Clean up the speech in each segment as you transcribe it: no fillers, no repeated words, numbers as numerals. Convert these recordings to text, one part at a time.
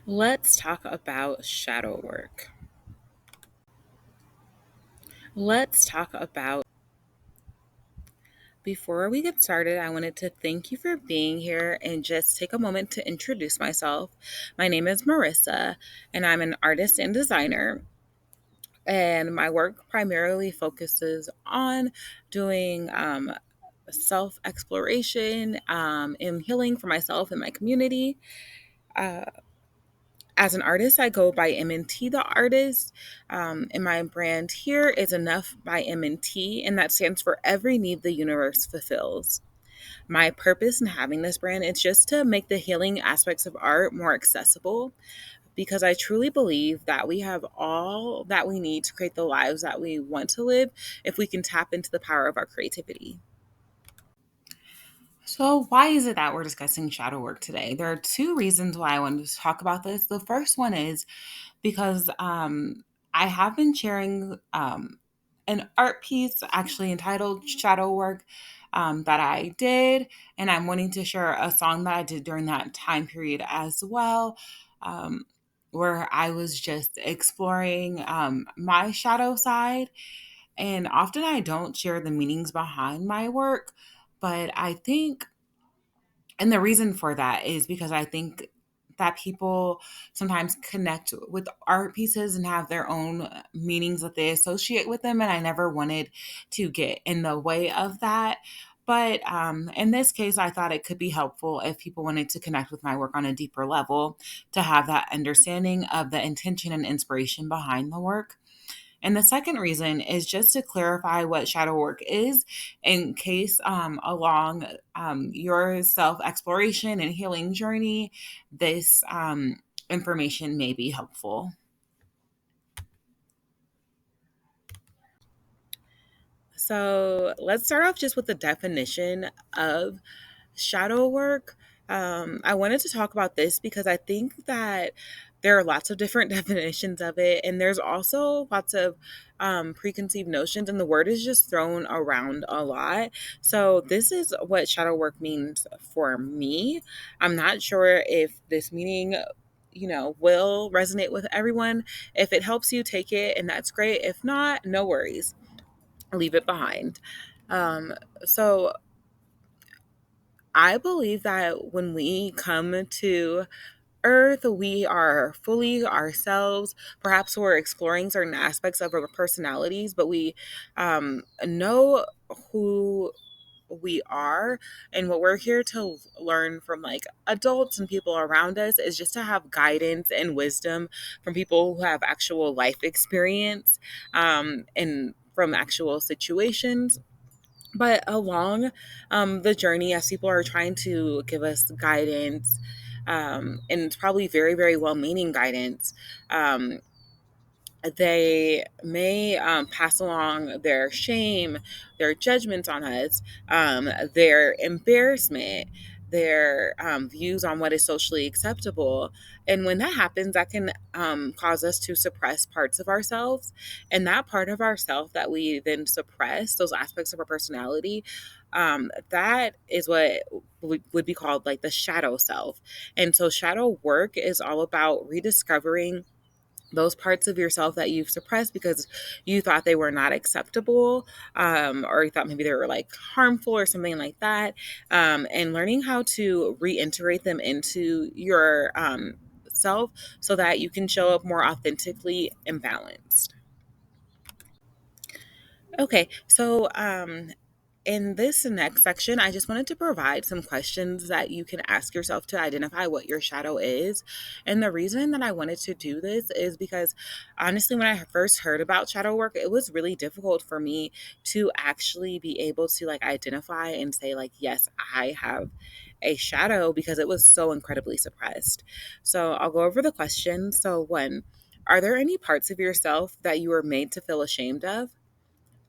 Let's talk about shadow work. Let's talk about. Before we get started, I wanted to thank you for being here and just take a moment to introduce myself. My name is Marissa, and I'm an artist and designer. And my work primarily focuses on doing self exploration and healing for myself and my community. Uh, as an artist, I go by MNT the artist, and my brand here is Enough by MNT, and that stands for Every Need the Universe Fulfills. My purpose in having this brand is just to make the healing aspects of art more accessible because I truly believe that we have all that we need to create the lives that we want to live if we can tap into the power of our creativity. So, why is it that we're discussing shadow work today? There are two reasons why I wanted to talk about this. The first one is because I have been sharing an art piece actually entitled Shadow Work that I did, and I'm wanting to share a song that I did during that time period as well. Um, where I was just exploring my shadow side. And often I don't share the meanings behind my work, but I think and the reason for that is because I think that people sometimes connect with art pieces and have their own meanings that they associate with them. And I never wanted to get in the way of that. But in this case, I thought it could be helpful if people wanted to connect with my work on a deeper level to have that understanding of the intention and inspiration behind the work. And the second reason is just to clarify what shadow work is in case along your self exploration and healing journey, this information may be helpful. So let's start off just with the definition of shadow work. I wanted to talk about this because I think that there are lots of different definitions of it, and there's also lots of preconceived notions, and the word is just thrown around a lot. So, this is what shadow work means for me. I'm not sure if this meaning will resonate with everyone. If it helps you, take it, and that's great. If not, no worries, leave it behind. Um, so I believe that when we come to Earth, we are fully ourselves. Perhaps we're exploring certain aspects of our personalities, but we know who we are, and what we're here to learn from like adults and people around us is just to have guidance and wisdom from people who have actual life experience and from actual situations. But along the journey, as people are trying to give us guidance, and it's probably very, very well meaning guidance, um, they may pass along their shame, their judgments on us, their embarrassment, their views on what is socially acceptable. And when that happens, that can cause us to suppress parts of ourselves. And that part of ourself that we then suppress, those aspects of our personality, that is what would be called like the shadow self. And so, shadow work is all about rediscovering those parts of yourself that you've suppressed because you thought they were not acceptable, or you thought maybe they were like harmful or something like that, and learning how to reintegrate them into your self so that you can show up more authentically and balanced. Okay, so in this next section, I just wanted to provide some questions that you can ask yourself to identify what your shadow is. And the reason that I wanted to do this is because honestly, when I first heard about shadow work, it was really difficult for me to actually be able to like identify and say, like, yes, I have a shadow because it was so incredibly suppressed. So I'll go over the questions. So, one, are there any parts of yourself that you were made to feel ashamed of?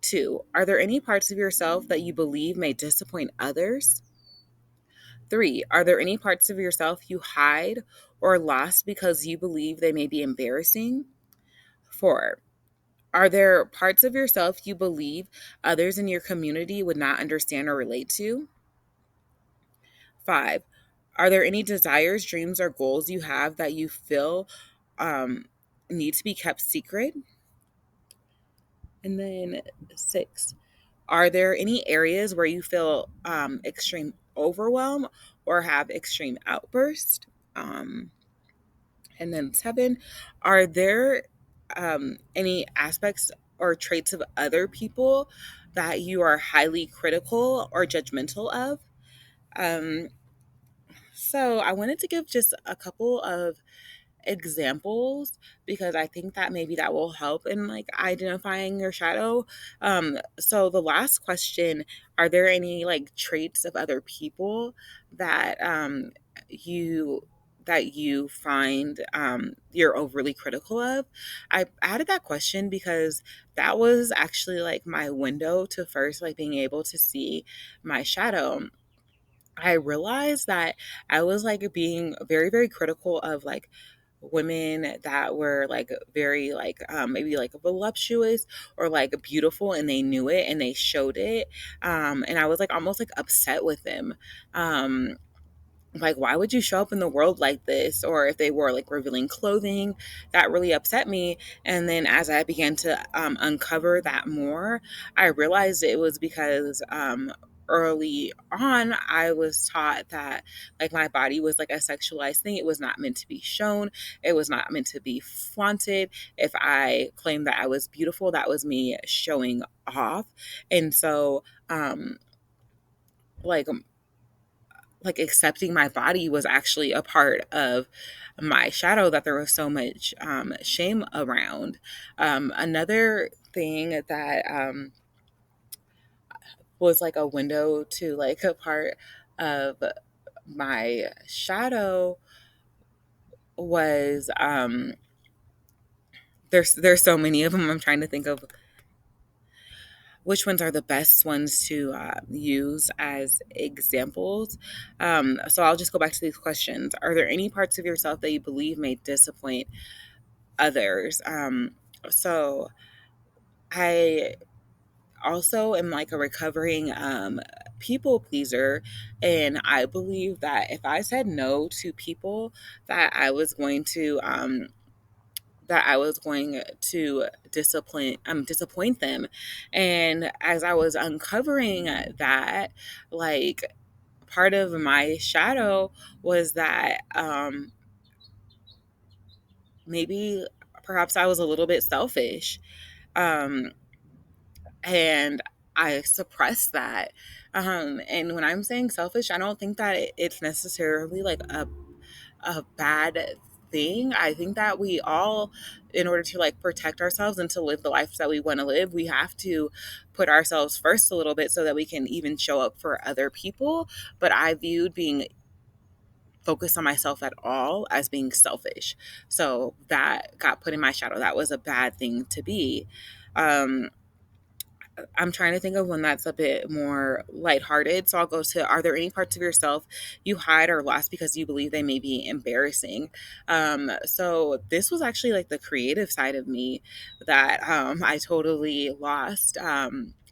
Two, are there any parts of yourself that you believe may disappoint others? Three, are there any parts of yourself you hide or lost because you believe they may be embarrassing? Four, are there parts of yourself you believe others in your community would not understand or relate to? Five, Are there any desires, dreams, or goals you have that you feel um, need to be kept secret? And then 6, are there any areas where you feel extreme overwhelm or have extreme outburst? Um, and then 7, are there any aspects or traits of other people that you are highly critical or judgmental of? Um, so I wanted to give just a couple of examples because I think that maybe that will help in like identifying your shadow. So the last question, are there any like traits of other people that you you find you're overly critical of? I added that question because that was actually like my window to first like being able to see my shadow. I realized that I was like being very, very critical of like women that were like very like maybe like voluptuous or like beautiful, and they knew it and they showed it, and I was like almost like upset with them. um like, why would you show up in the world like this? Or if they wore like revealing clothing, that really upset me. And then as I began to uncover that more, I realized it was because early on I was taught that like my body was like a sexualized thing. It was not meant to be shown, it was not meant to be flaunted. If I claimed that I was beautiful, that was me showing off. And so like like accepting my body was actually a part of my shadow that there was so much shame around. Another thing that was like a window to like a part of my shadow was there's so many of them. I'm trying to think of which ones are the best ones to use as examples. So I'll just go back to these questions. Are there any parts of yourself that you believe may disappoint others? So I also am like a recovering people pleaser, and I believe that if I said no to people, that I was going to disappoint them. And as I was uncovering that, like part of my shadow was that maybe perhaps I was a little bit selfish. Um, and I suppressed that. And when I'm saying selfish, I don't think that it's necessarily like a bad thing. I think that we all, in order to like protect ourselves and to live the life that we want to live, we have to put ourselves first a little bit so that we can even show up for other people. But I viewed being focused on myself at all as being selfish. So that got put in my shadow. That was a bad thing to be. Um, I'm trying to think of one that's a bit more lighthearted. So I'll go to, are there any parts of yourself you hide or lost because you believe they may be embarrassing? So this was actually like the creative side of me that I totally lost.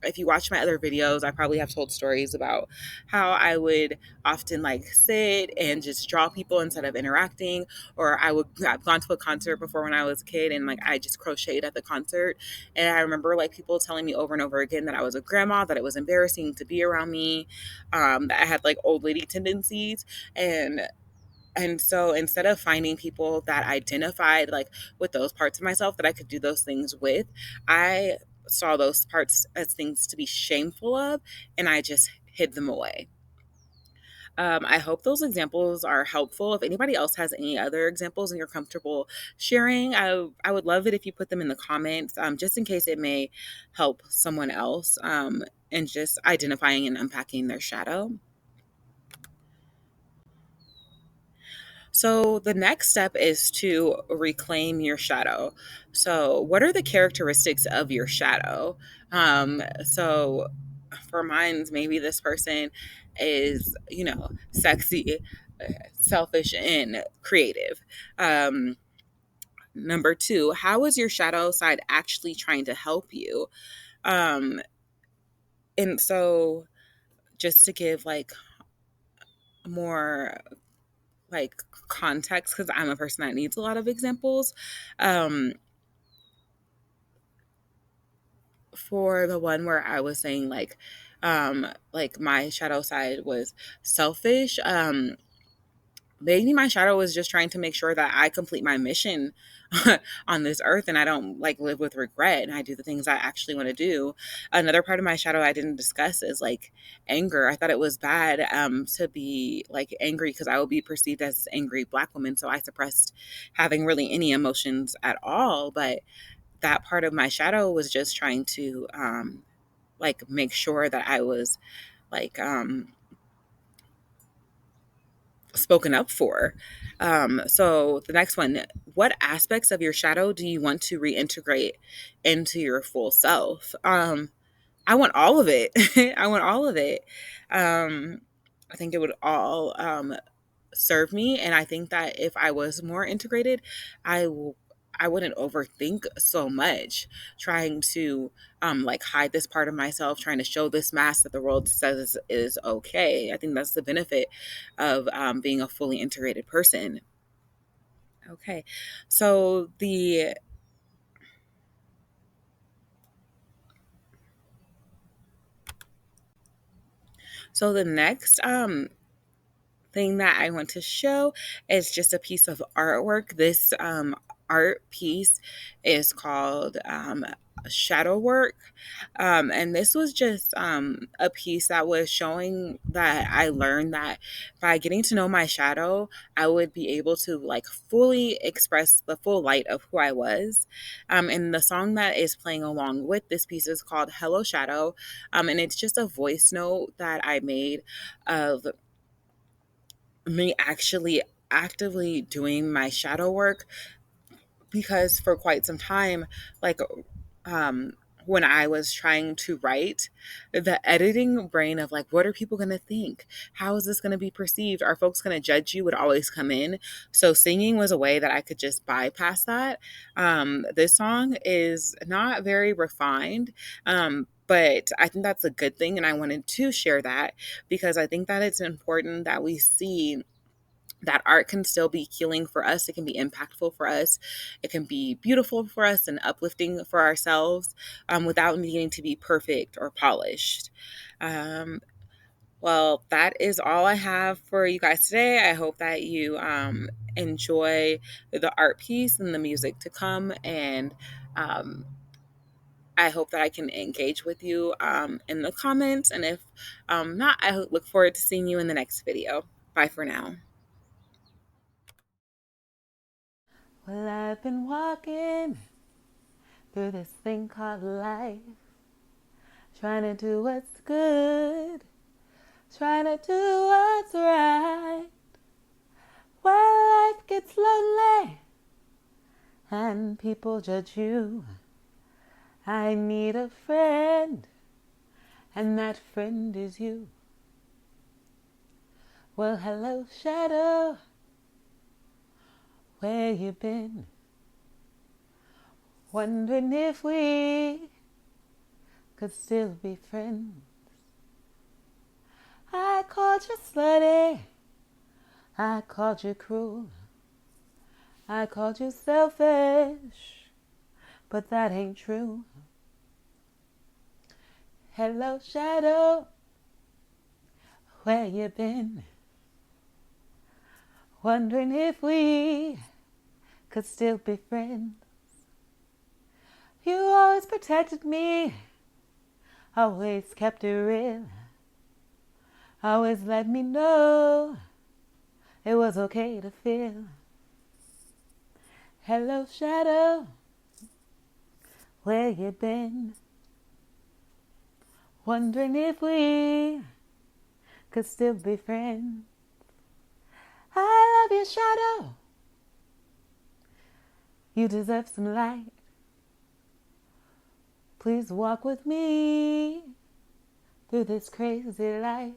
If you watch my other videos, I probably have told stories about how I would often like sit and just draw people instead of interacting, or I've gone to a concert before when I was a kid and like I just crocheted at the concert. And I remember like people telling me over and over again that I was a grandma, that it was embarrassing to be around me, that I had like old lady tendencies. And so instead of finding people that identified like with those parts of myself that I could do those things with, I saw those parts as things to be shameful of, and I just hid them away. I hope those examples are helpful. If anybody else has any other examples and you're comfortable sharing, I would love it if you put them in the comments, just in case it may help someone else in just identifying and unpacking their shadow. So, the next step is to reclaim your shadow. So, what are the characteristics of your shadow? So, for mine, maybe this person is, sexy, selfish, and creative. Um, Number two, how is your shadow side actually trying to help you? Um, and so, just to give like more like context, because I'm a person that needs a lot of examples. Um, for the one where I was saying like my shadow side was selfish. Maybe my shadow was just trying to make sure that I complete my mission on this earth and I don't like live with regret and I do the things I actually want to do. Another part of my shadow I didn't discuss is like anger. I thought it was bad to be like angry because I would be perceived as this angry black woman. So I suppressed having really any emotions at all. But that part of my shadow was just trying to like make sure that I was like spoken up for. So the next one, what aspects of your shadow do you want to reintegrate into your full self? I want all of it. I want all of it. Um, I think it would all serve me, and I think that if I was more integrated, I w- I wouldn't overthink so much trying to like hide this part of myself, trying to show this mask that the world says is okay. I think that's the benefit of being a fully integrated person. Okay, so the next thing that I want to show is just a piece of artwork. This art piece is called Shadow Work. And this was just a piece that was showing that I learned that by getting to know my shadow, I would be able to like fully express the full light of who I was. And the song that is playing along with this piece is called Hello Shadow. And it's just a voice note that I made of me actually actively doing my shadow work because for quite some time, like um when I was trying to write, the editing brain of like, what are people going to think? How is this going to be perceived? Are folks going to judge you? Would always come in. So singing was a way that I could just bypass that. This song is not very refined, but I think that's a good thing. And I wanted to share that because I think that it's important that we see that art can still be healing for us. It can be impactful for us. It can be beautiful for us and uplifting for ourselves without needing to be perfect or polished. Um, well, that is all I have for you guys today. I hope that you enjoy the art piece and the music to come. And I hope that I can engage with you in the comments. And if not, I look forward to seeing you in the next video. Bye for now. Well, I've been walking through this thing called life, trying to do what's good, trying to do what's right. While life gets lonely and people judge you, I need a friend, and that friend is you. Well, hello, shadow, where you been? Wondering if we could still be friends. I called you slutty, I called you cruel, I called you selfish, but that ain't true. Hello, shadow, where you been? Wondering if we could still be friends. You always protected me, always kept it real, always let me know it was okay to feel. Hello, shadow, where you been? Wondering if we could still be friends. I love you, shadow. You deserve some light. Please walk with me through this crazy life.